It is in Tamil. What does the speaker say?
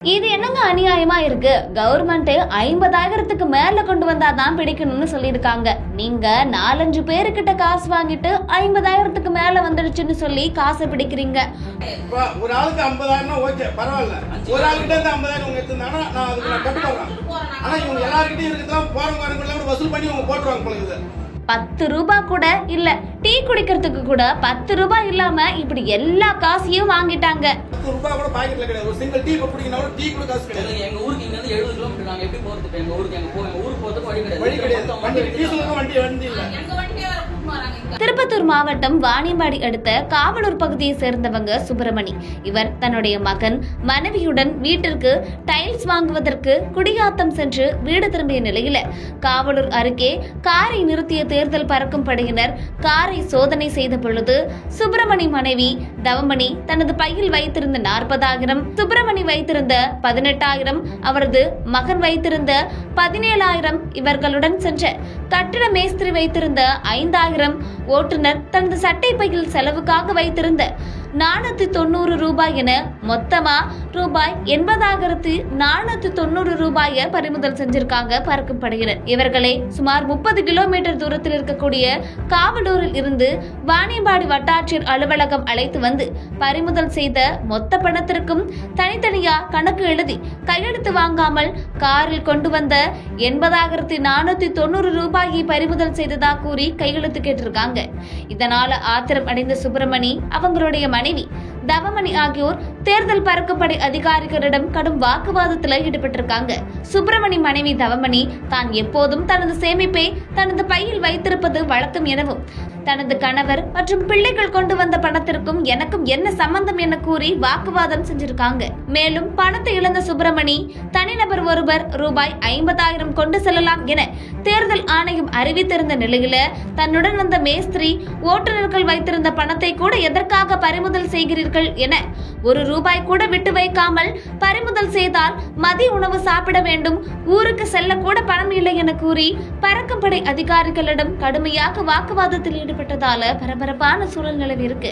இது என்னங்க அநியாயமா இருக்கு? கவர்மெண்ட் 50,000க்கு மேல கொண்டு வந்தாதான் பிடிக்கணும்னு சொல்லியிருக்காங்க. நீங்க 4-5 பேருக்கிட்ட காசு வாங்கிட்டு 50,000க்கு மேல வந்துடுச்சுன்னு சொல்லி காசை பிடிக்கிறீங்க. ஒரு ஆளுக்கு 50,000 ஓகே பரவாயில்ல. ஒரு ஆளுக்கிட்ட இருந்து 50,000 உங்க எடுத்துட்டாங்கன்னா நான் அதுக்கு கட்டுப்படுறேன். ஆனா இவங்க எல்லார்கிட்டயும் இருக்கிறதெல்லாம் போறவங்க வசூல் பண்ணி அவங்க போட்டுருவாங்க போல இது. 10 ரூபாய் கூட இல்ல, டீ குடிக்கிறதுக்கு கூட 10 ரூபாய் இல்லாம இப்படி எல்லா காசையும் வாங்கிட்டாங்க. 10 ரூபாய் கூட பாக்கெட்ல கிடையாது. ஒரு சிங்கிள் டீ குடிக்கணும், டீ கூட காசு கிடையாது. எங்க ஊருக்கு இங்க இருந்து 70 கிலோமீட்டர் நாங்க எப்படி போறது? எங்க ஊருக்கு போறதுக்கு வழி வழி கிடையாது. வண்டி டீசலுக்கு வண்டி இல்ல. திருப்பத்தூர் மாவட்டம் வாணியம்பாடி அடுத்த காவலூர் பகுதியை சேர்ந்தவங்க சுப்பிரமணி. இவர் தன்னுடைய மகன் மனைவியுடன் வீட்டிற்கு டைல்ஸ் வாங்குவதற்கு குடியாத்தம் சென்று வீடு திரும்பிய நிலையில காவலூர் அருகே காரை நிறுத்திய தேர்தல் பறக்கும் படையினர் காரை சோதனை செய்த பொழுது சுப்பிரமணி மனைவி தவமணி தனது பையில் வைத்திருந்த 40,000, சுப்பிரமணி வைத்திருந்த 18,000, அவரது மகன் வைத்திருந்த 17,000, இவர்களுடன் சென்ற கட்டிட மேஸ்திரி வைத்திருந்த 5,000, ஓட்டுநர் தனது சட்டை பையில் செலவுக்காக வைத்திருந்த 490 ரூபாய் என மொத்தமா ரூபாய் 80,490 ரூபாயை பறிமுதல் செஞ்சிருக்காங்க பறக்கும் படையினர். இவர்களை சுமார் 30 கிலோமீட்டர் தூரத்தில் இருக்கக்கூடிய காவலூரில் இருந்து வாணியம்பாடி வட்டாட்சியர் அலுவலகம் அழைத்து வந்து பறிமுதல் செய்த மொத்த பணத்திற்கும் தனித்தனியா கணக்கு எழுதி கையெழுத்து வாங்காமல் காரில் கொண்டு வந்த 80,490 ரூபாயை பறிமுதல் செய்ததா கூறி கையெழுத்து கேட்டிருக்காங்க. இதனால ஆத்திரம் அடைந்த சுப்பிரமணி, அவங்களுடைய மனைவி தவமணி ஆகியோர் தேர்தல் பறக்கும்படை அதிகாரிகளிடம் கடும் வாக்குவாதத்தில் ஈடுபட்டிருக்காங்க. சுப்பிரமணி மனைவி தவமணி தான் எப்போதும் தனது சேமிப்பை தனது பையில் வைத்திருப்பது வழக்கம் எனவும் தனது கணவர் மற்றும் பிள்ளைகள் கொண்டு வந்த பணத்திற்கும் எனக்கும் என்ன சம்பந்தம் என கூறி வாக்குவாதம் செஞ்சிருக்காங்க. மேலும் பணத்தை இழந்த சுப்பிரமணி தனிநபர் ஒருவர் ரூபாய் 50,000 கொண்டு செல்லலாம் என தேர்தல் ஆணையம் அறிவித்திருந்த நிலையில தன்னுடன் வந்த மேஸ்திரி, ஓட்டுநர்கள் வைத்திருந்த பணத்தை கூட எதற்காக பறிமுதல் செய்கிறீர்கள் என 1 ரூபாய் கூட விட்டு வைக்காமல் பறிமுதல் செய்தால் மதிய உணவு சாப்பிட வேண்டும், ஊருக்கு செல்ல கூட பணம் இல்லை என கூறி பறக்கும் படை அதிகாரிகளிடம் கடுமையாக வாக்குவாதத்தில் ஈடுபட்டதால பரபரப்பான சூழல் நிலவி இருக்கு.